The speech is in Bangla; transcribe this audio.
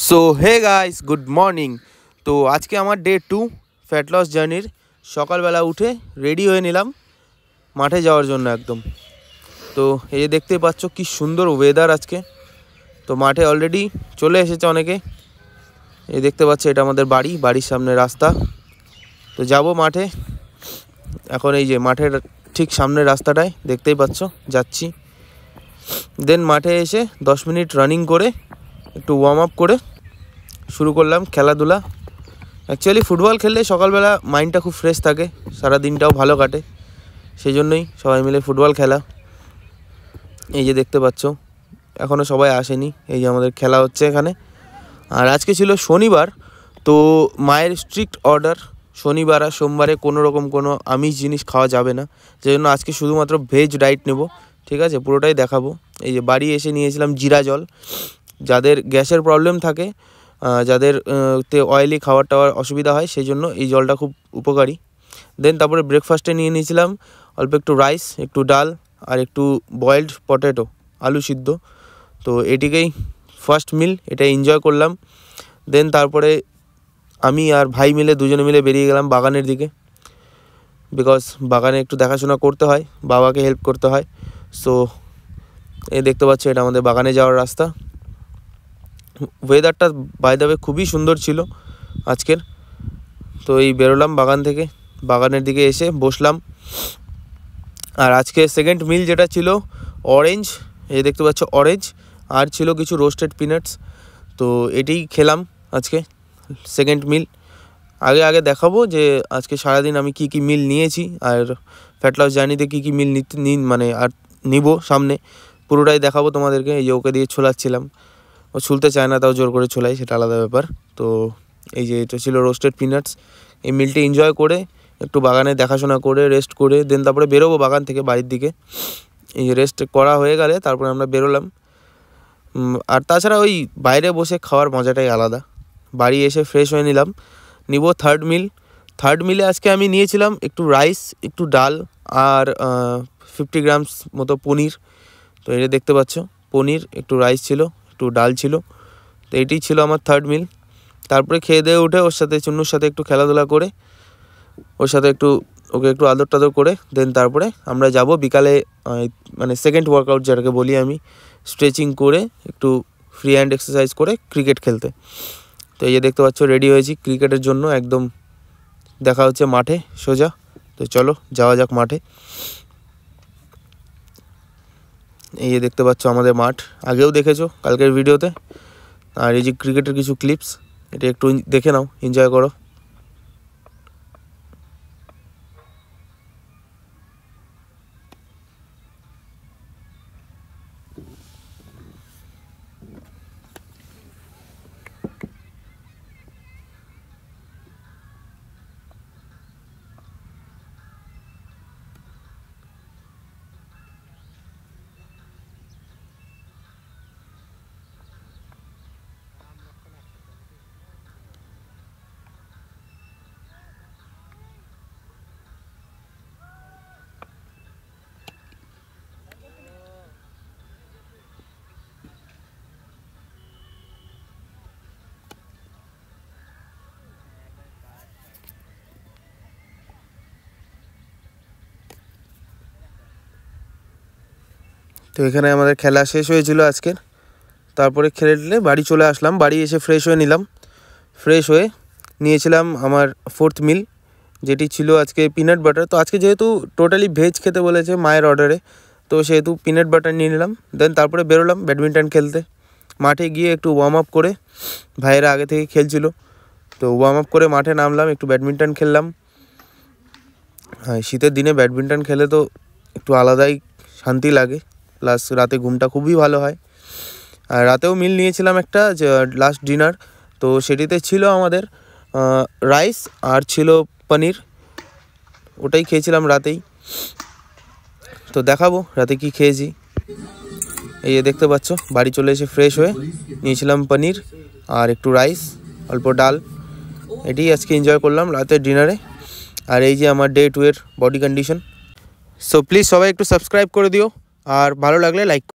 So hey guys, good morning. তো আজকে আমার ডে 2 ফ্যাট লস জার্নির। সকালবেলা উঠে রেডি হয়ে নিলাম মাঠে যাওয়ার জন্য একদম। তো এই যে দেখতেই পাচ্ছ কি সুন্দর ওয়েদার আজকে। তো মাঠে অলরেডি চলে এসেছে অনেকে। এই দেখতে পাচ্ছ এটা আমাদের বাড়ির সামনে রাস্তা। তো যাব মাঠে এখন। এই যে মাঠের ঠিক সামনের রাস্তাটায় দেখতেই পাচ্ছ যাচ্ছি। দেন মাঠে এসে 10 মিনিট রানিং করে একটু ওয়ার্ম আপ করে শুরু করলাম খেলাধুলা। অ্যাকচুয়ালি ফুটবল খেললে সকালবেলা মাইন্ডটা খুব ফ্রেশ থাকে, সারা দিনটাও ভালো কাটে, সেই জন্যই সবাই মিলে ফুটবল খেলা। এই যে দেখতে পাচ্ছ এখনও সবাই আসেনি, এই যে আমাদের খেলা হচ্ছে এখানে। আর আজকে ছিল শনিবার, তো মায়ের স্ট্রিক্ট অর্ডার শনিবার আর সোমবারে কোনো রকম কোনো আমিষ জিনিস খাওয়া যাবে না, সেই জন্য আজকে শুধুমাত্র ভেজ ডায়েট নেব। ঠিক আছে, পুরোটাই দেখাবো। এই যে বাড়ি এসে নিয়েছিলাম জিরা জল। যাদের গ্যাসের প্রবলেম থাকে, যাদের তে অয়েলি খাবার টাওয়ার অসুবিধা হয়, সেই জন্য এই জলটা খুব উপকারী। দেন তারপরে ব্রেকফাস্টে নিয়ে নিয়েছিলাম অল্প একটু রাইস, একটু ডাল আর একটু বয়েলড পটেটো, আলু সিদ্ধ। তো এটিকেই ফার্স্ট মিল, এটা এনজয় করলাম। দেন তারপরে আমি আর ভাই মিলে দুজনে মিলে বেরিয়ে গেলাম বাগানের দিকে, বিকজ বাগানে একটু দেখাশোনা করতে হয়, বাবাকে হেল্প করতে হয়। সো এই দেখতে পাচ্ছ এটা আমাদের বাগানে যাওয়ার রাস্তা। ওয়েদারটা বাই দ্য ওয়ে খুবই সুন্দর ছিল আজকের। তো এই বেরোলাম বাগান থেকে, বাগানের দিকে এসে বসলাম। আর আজকে সেকেন্ড মিল যেটা ছিল অরেঞ্জ, এই দেখতে পাচ্ছ অরেঞ্জ, আর ছিল কিছু রোস্টেড পিনাটস। তো এটাই খেলাম আজকে সেকেন্ড মিল। আগে দেখাবো যে আজকে সারাদিন আমি কি মিল নিয়েছি আর ফ্যাট লস জার্নিতে কী মিল মানে আর নিব সামনে, পুরোটাই দেখাবো তোমাদেরকে। এই যে ওকে দিয়ে ছোলাচ্ছিলাম, ও ছুলতে চায় না, তাও জোর করে ছোলাই, সেটা আলাদা ব্যাপার। তো এই যে এটা ছিল রোস্টেড পিনাটস। এই মিলটি এনজয় করে একটু বাগানে দেখাশোনা করে রেস্ট করে দেন তারপরে বেরোবো বাগান থেকে বাড়ির দিকে। এই যে রেস্ট করা হয়ে গেলে তারপরে আমরা বেরোলাম। আর তাছাড়া ওই বাইরে বসে খাওয়ার মজাটাই আলাদা। বাড়ি এসে ফ্রেশ হয়ে নিব থার্ড মিল। থার্ড মিলে আজকে আমি নিয়েছিলাম একটু রাইস, একটু ডাল আর 50 গ্রামস মতো পনির। তো এটা দেখতে পাচ্ছ পনির, একটু রাইস ছিল, একটু ডাল ছিল। তো এইটাই ছিল আমার থার্ড মিল। তারপরে খেয়ে দিয়ে উঠে ওর সাথে চুন্নুর সাথে একটু খেলাধুলা করে, ওর সাথে ওকে একটু আদর টাদর করে দেন তারপরে আমরা যাব বিকালে, মানে সেকেন্ড ওয়ার্কআউট যেটাকে বলি আমি, স্ট্রেচিং করে একটু ফ্রি হ্যান্ড এক্সারসাইজ করে ক্রিকেট খেলতে। তো এই যে দেখতে পাচ্ছ রেডি হয়েছি ক্রিকেটের জন্য একদম। দেখা হচ্ছে মাঠে সোজা। তো চলো যাওয়া যাক মাঠে। এই যে দেখতে পাচ্ছ আমাদের মাঠ, আগেও দেখেছো কালকের ভিডিওতে। আর এই যে ক্রিকেটের কিছু ক্লিপস, এটা একটু দেখে নাও, এনজয় করো। তো এখানে আমাদের খেলা শেষ হয়েছিল আজকের। তারপরে খেলে বাড়ি চলে আসলাম। বাড়ি এসে ফ্রেশ হয়ে নিলাম। ফ্রেশ হয়ে নিয়েছিলাম আমার ফোর্থ মিল, যেটি ছিল আজকে পিনাট বাটার। তো আজকে যেহেতু টোটালি ভেজ খেতে বলেছে মায়ের অর্ডারে, তো সেহেতু পিনাট বাটার নিয়ে নিলাম। দেন তারপরে বেরোলাম ব্যাডমিন্টন খেলতে। মাঠে গিয়ে একটু ওয়ার্ম আপ করে, ভাইয়েরা আগে থেকে খেলছিল, তো ওয়ার্ম আপ করে মাঠে নামলাম, একটু ব্যাডমিন্টন খেললাম। হ্যাঁ, শীতের দিনে ব্যাডমিন্টন খেলে তো একটু আলাদাই শান্তি লাগে, প্লাস রাতে ঘুমটা খুবই ভালো হয়। আর রাতেও মিল নিয়েছিলাম একটা, যে লাস্ট ডিনার। তো সেটিতে ছিল আমাদের রাইস আর ছিল পনির, ওটাই খেয়েছিলাম রাতেই। তো দেখাবো রাতে কি খেয়েছি। এই যে দেখতে পাচ্ছ বাড়ি চলে এসে ফ্রেশ হয়ে নিয়েছিলাম পনির আর একটু রাইস, অল্প ডাল। এটাই আজকে এনজয় করলাম রাতের ডিনারে। আর এই যে আমার ডে 2 এর বডি কন্ডিশন। সো প্লিজ সবাই একটু সাবস্ক্রাইব করে দিও, আর ভালো লাগলে লাইক।